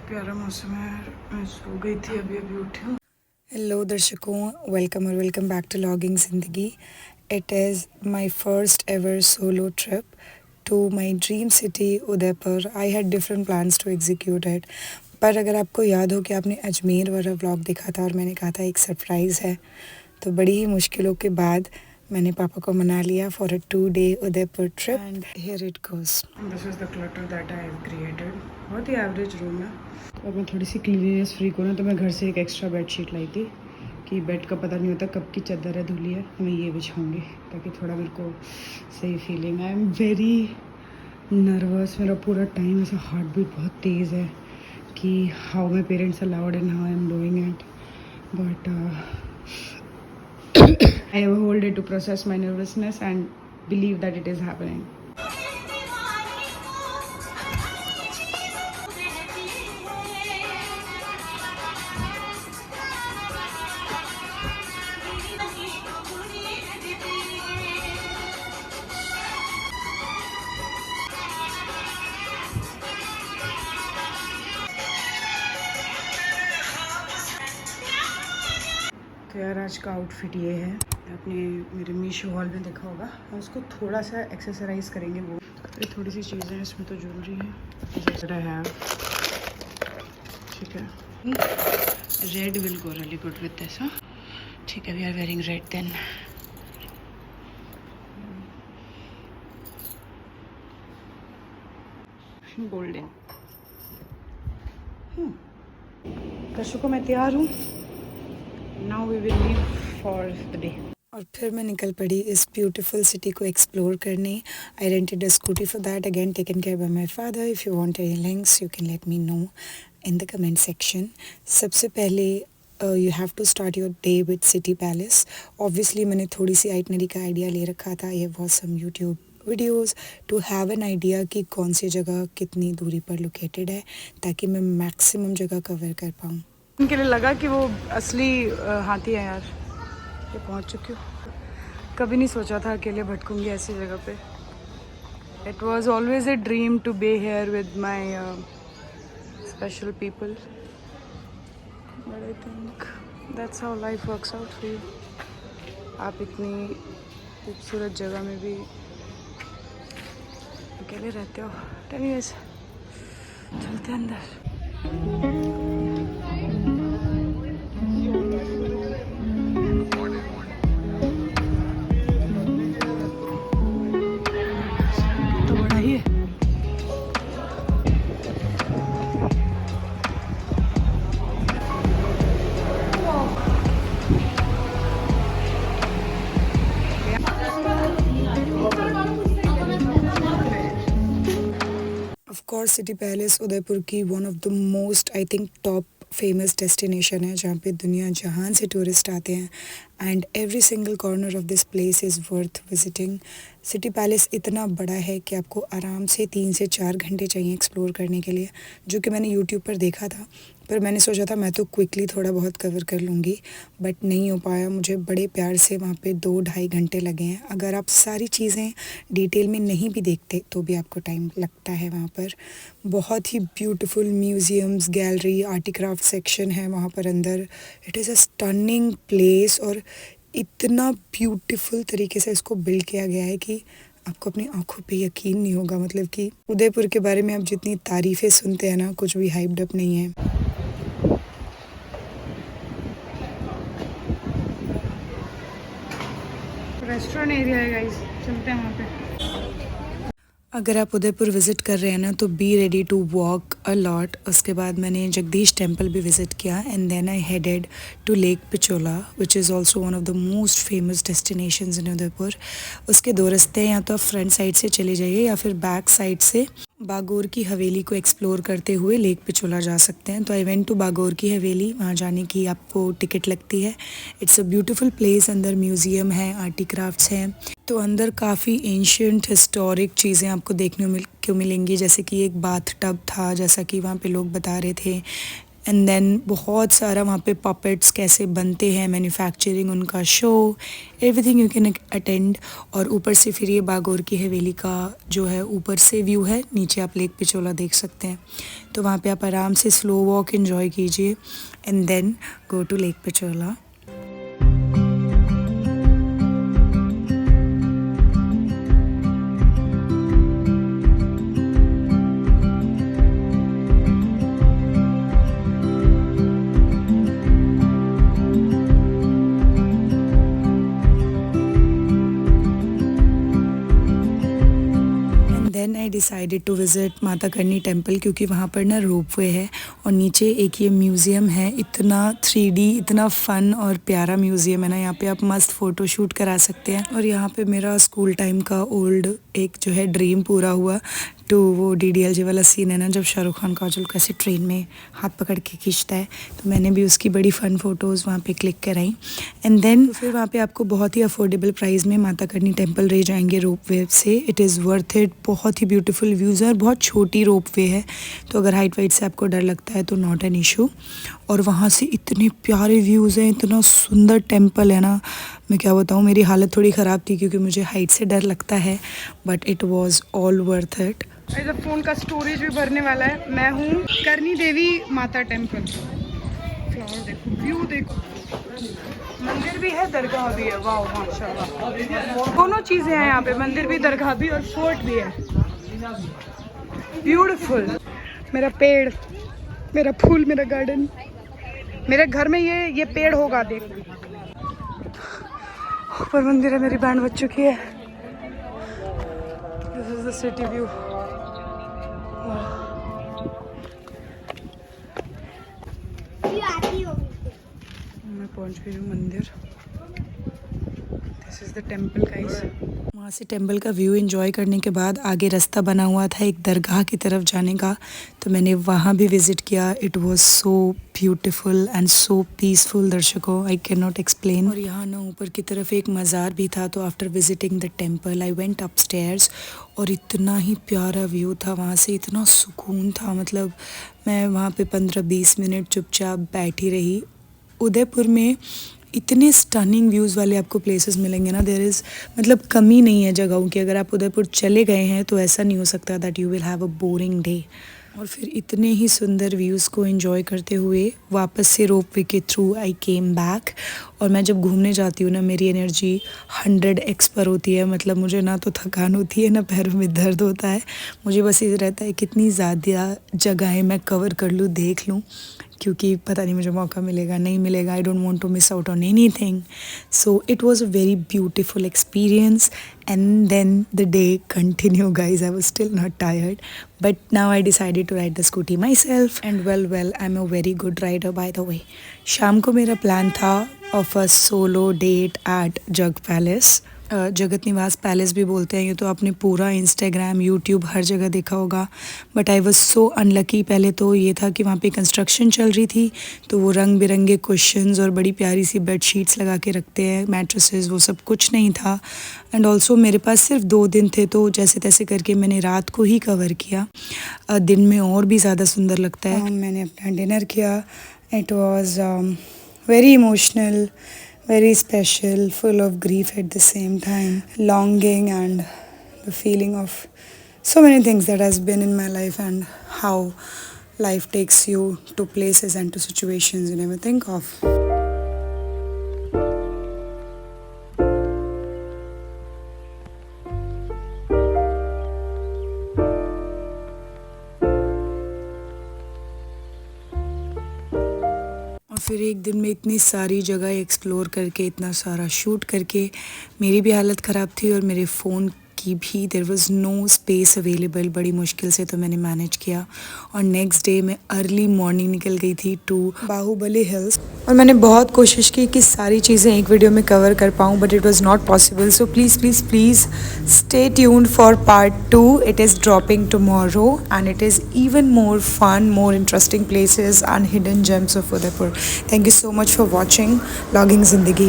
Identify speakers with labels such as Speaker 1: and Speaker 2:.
Speaker 1: प्यारा मौसम है। मैं सो गई थी, अभी अभी उठी हूँ।
Speaker 2: हेलो दर्शकों, वेलकम बैक टू लॉगिंग ज़िंदगी। It is my first ever solo trip to my dream city Udaipur. I had different plans to execute it, पर अगर आपको याद हो कि आपने अजमेर वाला व्लॉग देखा था और मैंने कहा था एक सरप्राइज़ है, तो बड़ी ही मुश्किलों के बाद मैंने पापा को मना लिया for a 2-day Udaipur trip and here it goes.
Speaker 1: This is the clutter that I have created. बहुत ही एवरेज रूम है। तो अब मैं थोड़ी सी क्लीनिनेस फ्री करूँ तो मैं घर से एक एक्स्ट्रा बेडशीट लाई थी कि बेड का पता नहीं होता कब की चादर है धुली है, मैं ये बिछाऊँगी ताकि थोड़ा मेरे को सही feeling. I am very nervous. मेरा पूरा टाइम ऐसा हार्ट बीट बहुत तेज़ है कि how my parents allowed and how I am doing it, but I have a whole day to process my nervousness and believe that it is happening. तो यार आज का आउटफिट ये है। आपने मेरे मीशो हॉल में देखा होगा। और उसको थोड़ा सा एक्सेसराइज करेंगे वो। तो ये थोड़ी सी चीज़ें हैं इसमें, तो ज्वेलरी है, ठीक है। Red will go really good with this. हाँ ठीक है, we are wearing red then. Golden. दर्शकों मैं तैयार हूँ। Now we will leave for the day.
Speaker 2: और फिर मैं निकल पड़ी इस ब्यूटीफुल सिटी को एक्सप्लोर करने। I rented a scooty for that, again taken care by my father. If you want any links you can let me know in the comment section. सबसे पहले you have to start your day with city palace. Obviously मैंने थोड़ी सी itinerary का idea ले रखा था। ये was some YouTube videos to have an idea कि कौन सी जगह कितनी दूरी पर लोकेटेड है, ताकि मैं मैक्सिमम जगह कवर कर पाऊँ।
Speaker 1: उनके लिए लगा कि वो असली हाथी है यार। ये पहुंच चुकी हूँ। कभी नहीं सोचा था अकेले भटकूंगी ऐसी जगह पे। It was always a dream to be here with my special people, but I think that's how life works out for you. आप इतनी खूबसूरत जगह में भी अकेले रहते हो। एनीवेज चलते अंदर। तो बड़ा ही है।
Speaker 2: Of course city palace Udaipur की one of the most I think top famous destination है, जहाँ पे दुनिया जहान से टूरिस्ट आते हैं and every single corner of this place is worth visiting. City palace इतना बड़ा है कि आपको आराम से 3 से 4 घंटे चाहिए एक्सप्लोर करने के लिए, जो कि मैंने यूट्यूब पर देखा था। पर मैंने सोचा था मैं तो क्विकली थोड़ा बहुत कवर कर लूँगी, बट नहीं हो पाया। मुझे बड़े प्यार से वहाँ पे 2-2.5 घंटे लगे हैं। अगर आप सारी चीज़ें डिटेल में नहीं भी देखते तो भी आपको टाइम लगता है वहाँ पर। बहुत ही beautiful museums, gallery, art craft section है वहाँ पर अंदर। It is a stunning place और इतना ब्यूटीफुल तरीके से इसको बिल्ड किया गया है कि आपको अपनी आंखों पे यकीन नहीं होगा। मतलब कि उदयपुर के बारे में आप जितनी तारीफ़ें सुनते हैं ना, कुछ भी हाइप्ड अप नहीं है।
Speaker 1: रेस्टोरेंट एरिया है गाइस, चलते हैं वहाँ पे।
Speaker 2: अगर आप उदयपुर विज़िट कर रहे हैं ना, तो be ready to walk a lot. उसके बाद मैंने जगदीश टेम्पल भी विज़िट किया and then I headed to lake Pichola which is also one of the most famous destinations in Udaipur. उसके 2 रास्ते हैं, या तो आप फ्रंट साइड से चले जाइए या फिर बैक साइड से बागोर की हवेली को एक्सप्लोर करते हुए लेक पिचोला जा सकते हैं। तो आई वेंट टू बागोर की हवेली। वहाँ जाने की आपको टिकट लगती है। It's a beautiful place. अंदर म्यूज़ियम है, आर्टी क्राफ्ट्स हैं, तो अंदर काफ़ी एंशियंट हिस्टोरिक चीज़ें आपको देखने को मिलेंगी, जैसे कि एक बाथ टब था, जैसा कि वहाँ पे लोग बता रहे थे। एंड देन बहुत सारा वहाँ पे पपेट्स कैसे बनते हैं, मैन्युफैक्चरिंग उनका show, everything you can attend. और ऊपर से फिर ये बागोर की हवेली का जो है ऊपर से व्यू है, नीचे आप लेक पिचोला देख सकते हैं। तो वहाँ पे आप आराम से स्लो वॉक एंजॉय कीजिए and then go to lake Pichola. Then I decided to visit Mata Karni temple, क्योंकि वहाँ पर ना रोप वे है और नीचे एक ये म्यूज़ियम है। इतना 3D, इतना फ़न और प्यारा म्यूज़ियम है ना। यहाँ पे आप मस्त फ़ोटो शूट करा सकते हैं। और यहाँ पे मेरा स्कूल टाइम का ओल्ड एक जो है ड्रीम पूरा हुआ। तो वो DDLJ वाला सीन है ना, जब शाहरुख खान काजोल कैसे ट्रेन में हाथ पकड़ के खींचता है, तो मैंने भी उसकी बड़ी फ़न फ़ोटोज़ वहाँ पे क्लिक कराई। एंड देन फिर वहाँ पे आपको बहुत ही अफोर्डेबल प्राइस में माता करनी टेम्पल ले जाएंगे रोप वे से। It is worth it. बहुत ही ब्यूटीफुल व्यूज़ है और बहुत छोटी रोप वे है, तो अगर हाइट वाइट से आपको डर लगता है तो नॉट एन इशू। और वहाँ से इतने प्यारे व्यूज़ हैं, इतना सुंदर टेम्पल है ना, मैं क्या बताऊँ। मेरी हालत थोड़ी ख़राब थी क्योंकि मुझे हाइट से डर लगता है, but it was all worth it.
Speaker 1: ऐसा फ़ोन का स्टोरेज भी भरने वाला है। मैं हूँ करनी देवी माता टेम्पल। फ्लावर देखो, व्यू देखो, मंदिर भी है, दरगाह भी है। वाह माशाल्लाह, दोनों चीज़ें हैं यहाँ पे, मंदिर भी, दरगाह भी और फोर्ट भी है। ब्यूटीफुल। मेरा पेड़, मेरा फूल, मेरा गार्डन, मेरे घर में ये पेड़ होगा। देख, ऊपर मंदिर है, मेरी बैंड बज चुकी है। This is the city view. मैं पहुंच गई हूँ मंदिर। This is the temple guys.
Speaker 2: वहाँ से टेम्पल का व्यू एंजॉय करने के बाद आगे रास्ता बना हुआ था एक दरगाह की तरफ जाने का, तो मैंने वहाँ भी विज़िट किया। It was so beautiful and so peaceful दर्शकों, आई कैन नॉट एक्सप्लेन। और यहाँ ना ऊपर की तरफ एक मज़ार भी था, तो after visiting the temple I went upstairs और इतना ही प्यारा व्यू था वहाँ से, इतना सुकून था। मतलब मैं वहाँ पे 15-20 मिनट चुपचाप बैठी रही। उदयपुर में इतने स्टनिंग व्यूज़ वाले आपको प्लेसेस मिलेंगे ना, देयर इज़ मतलब कमी नहीं है जगहों की। अगर आप उदयपुर चले गए हैं तो ऐसा नहीं हो सकता that you will have a boring day. और फिर इतने ही सुंदर व्यूज़ को एंजॉय करते हुए वापस से रोप वे के थ्रू आई केम बैक। और मैं जब घूमने जाती हूँ ना, मेरी एनर्जी 100x पर होती है। मतलब मुझे ना तो थकान होती है ना पैरों में दर्द होता है। मुझे बस ये रहता है कितनी ज़्यादा जगहें मैं कवर कर लूँ, देख लूँ, क्योंकि पता नहीं मुझे मौका मिलेगा नहीं मिलेगा। I don't want to miss out on anything. So it was a very beautiful experience and then the day continue guys. I was still not tired, but now I decided to ride the scooty myself and well I am a very good rider by the way. शाम को मेरा plan था of a solo date at Jag palace. Jagat Niwas palace भी बोलते हैं ये, तो आपने पूरा इंस्टाग्राम, यूट्यूब हर जगह देखा होगा। But I was so unlucky. पहले तो ये था कि वहाँ पे कंस्ट्रक्शन चल रही थी, तो वो रंग बिरंगे कुशन्स और बड़ी प्यारी सी बेड शीट्स लगा के रखते हैं, मैट्रेसेस, वो सब कुछ नहीं था। एंड ऑल्सो मेरे पास सिर्फ 2 दिन थे, तो जैसे तैसे करके मैंने रात को ही कवर किया। दिन में और भी ज़्यादा सुंदर लगता है। मैंने अपना डिनर किया। It was very emotional, very special, full of grief at the same time, longing and the feeling of so many things that has been in my life and how life takes you to places and to situations you never think of. फिर एक दिन में इतनी सारी जगह explore करके, इतना सारा शूट करके मेरी भी हालत ख़राब थी और मेरे फ़ोन की भी। There was no space available, बड़ी मुश्किल से तो मैंने मैनेज किया। और नेक्स्ट डे मैं अर्ली मॉर्निंग निकल गई थी टू बाहुबली हिल्स। और मैंने बहुत कोशिश की कि सारी चीज़ें एक वीडियो में कवर कर पाऊँ, but it was not possible. So please please please stay tuned for part 2. It is dropping tomorrow and it is even more fun, more interesting places and hidden gems of Udaipur. Thank you so much for watching Logging Zindagi.